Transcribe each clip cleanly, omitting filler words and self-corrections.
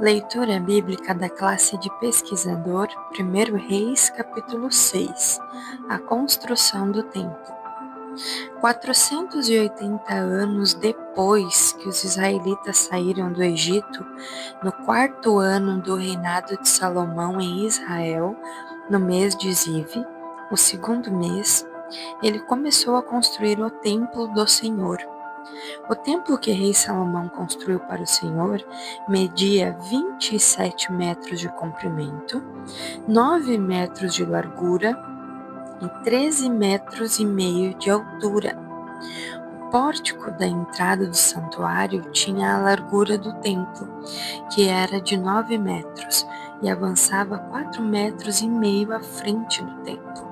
Leitura bíblica da classe de pesquisador, 1 Reis, capítulo 6, a construção do templo. 480 anos depois que os israelitas saíram do Egito, no 4º ano do reinado de Salomão em Israel, no mês de Ziv, o 2º mês, ele começou a construir o templo do Senhor. O templo que rei Salomão construiu para o Senhor media 27 metros de comprimento, 9 metros de largura e 13 metros e meio de altura. O pórtico da entrada do santuário tinha a largura do templo, que era de 9 metros, e avançava 4 metros e meio à frente do templo.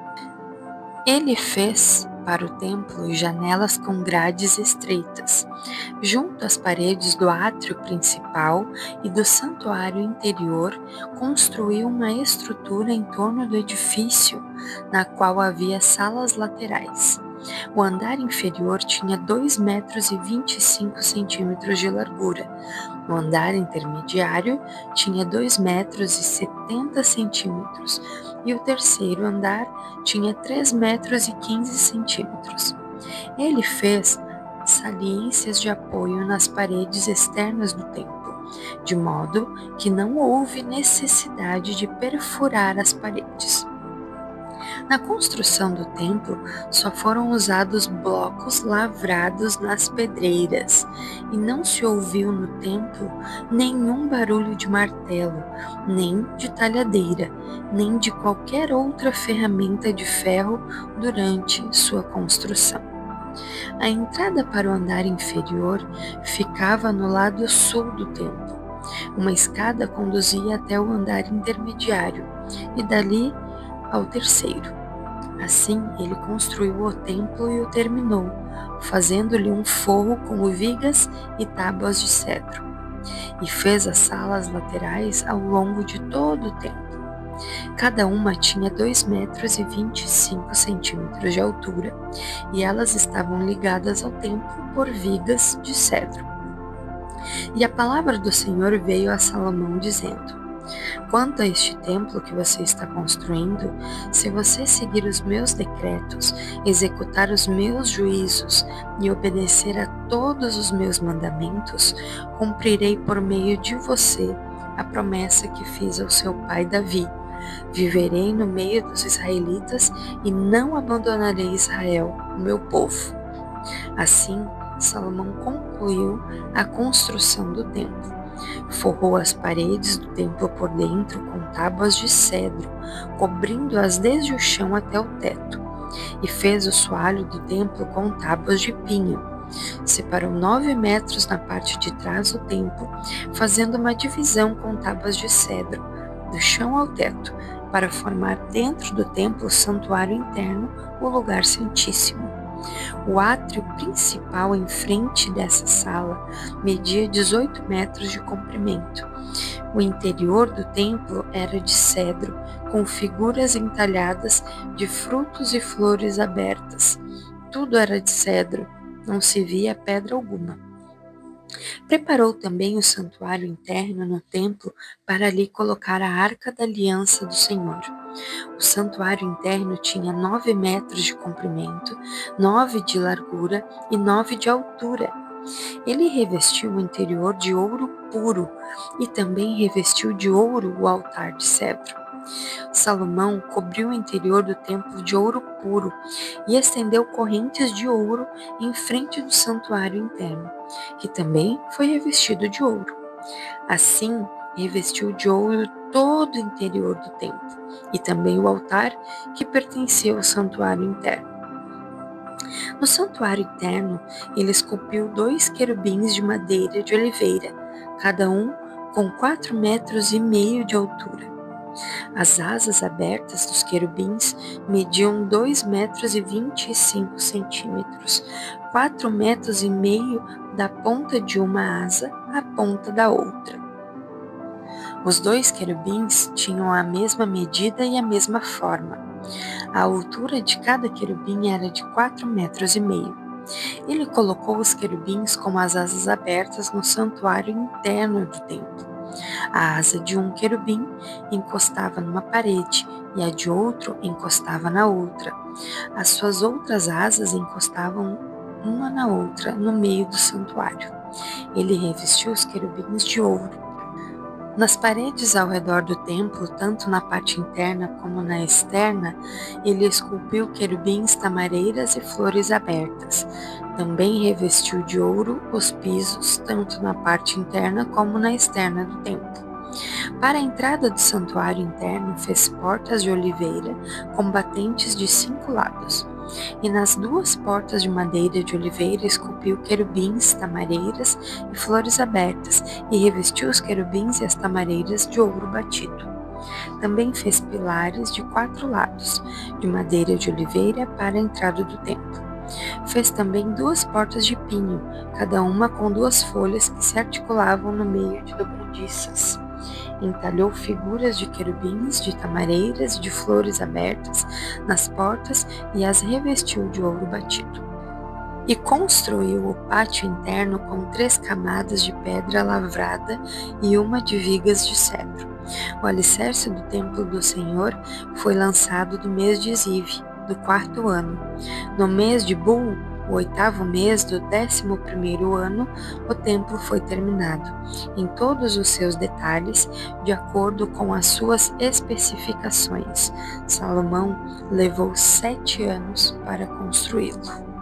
Ele fez para o templo janelas com grades estreitas. Junto às paredes do átrio principal e do santuário interior, construiu uma estrutura em torno do edifício, na qual havia salas laterais. O andar inferior tinha 2 metros e 25 centímetros de largura. O andar intermediário tinha 2 metros e 70 centímetros e o terceiro andar tinha 3 metros e 15 centímetros. Ele fez saliências de apoio nas paredes externas do templo, de modo que não houve necessidade de perfurar as paredes. Na construção do templo, só foram usados blocos lavrados nas pedreiras, e não se ouviu no templo nenhum barulho de martelo, nem de talhadeira, nem de qualquer outra ferramenta de ferro durante sua construção. A entrada para o andar inferior ficava no lado sul do templo. Uma escada conduzia até o andar intermediário, e dali ao terceiro. Assim, ele construiu o templo e o terminou, fazendo-lhe um forro com vigas e tábuas de cedro, e fez as salas laterais ao longo de todo o templo. Cada uma tinha 2 metros e 25 centímetros de altura, e elas estavam ligadas ao templo por vigas de cedro. E a palavra do Senhor veio a Salomão dizendo: quanto a este templo que você está construindo, se você seguir os meus decretos, executar os meus juízos e obedecer a todos os meus mandamentos, cumprirei por meio de você a promessa que fiz ao seu pai Davi. Viverei no meio dos israelitas e não abandonarei Israel, o meu povo. Assim, Salomão concluiu a construção do templo. Forrou as paredes do templo por dentro com tábuas de cedro, cobrindo-as desde o chão até o teto, e fez o soalho do templo com tábuas de pinho. Separou 9 metros na parte de trás do templo, fazendo uma divisão com tábuas de cedro, do chão ao teto, para formar dentro do templo o santuário interno, o lugar santíssimo. O átrio principal em frente dessa sala media 18 metros de comprimento. O interior do templo era de cedro, com figuras entalhadas de frutos e flores abertas. Tudo era de cedro, não se via pedra alguma. Preparou também o santuário interno no templo para ali colocar a arca da aliança do Senhor. O santuário interno tinha 9 metros de comprimento, 9 de largura e 9 de altura. Ele revestiu o interior de ouro puro e também revestiu de ouro o altar de cedro. Salomão cobriu o interior do templo de ouro puro e estendeu correntes de ouro em frente do santuário interno, que também foi revestido de ouro. Assim, revestiu de ouro todo o interior do templo e também o altar que pertencia ao santuário interno. No santuário interno, ele esculpiu 2 querubins de madeira de oliveira, cada um com 4 metros e meio de altura. As asas abertas dos querubins mediam 2 metros e 25 centímetros, 4 metros e meio da ponta de uma asa à ponta da outra. Os 2 querubins tinham a mesma medida e a mesma forma. A altura de cada querubim era de 4 metros e meio. Ele colocou os querubins com as asas abertas no santuário interno do templo. A asa de um querubim encostava numa parede e a de outro encostava na outra. As suas outras asas encostavam uma na outra no meio do santuário. Ele revestiu os querubins de ouro. Nas paredes ao redor do templo, tanto na parte interna como na externa, ele esculpiu querubins, tamareiras e flores abertas. Também revestiu de ouro os pisos, tanto na parte interna como na externa do templo. Para a entrada do santuário interno, fez portas de oliveira com batentes de 5 lados. E nas 2 portas de madeira de oliveira esculpiu querubins, tamareiras e flores abertas, e revestiu os querubins e as tamareiras de ouro batido. Também fez pilares de 4 lados, de madeira de oliveira, para a entrada do templo. Fez também 2 portas de pinho, cada uma com 2 folhas que se articulavam no meio de dobradiças. Entalhou figuras de querubins, de tamareiras e de flores abertas nas portas e as revestiu de ouro batido. E construiu o pátio interno com 3 camadas de pedra lavrada e uma de vigas de cedro. O alicerce do templo do Senhor foi lançado no mês de Ziv, do 4º ano. No mês de Bul, o 8º mês do 11º ano, o templo foi terminado, em todos os seus detalhes, de acordo com as suas especificações. Salomão levou 7 anos para construí-lo.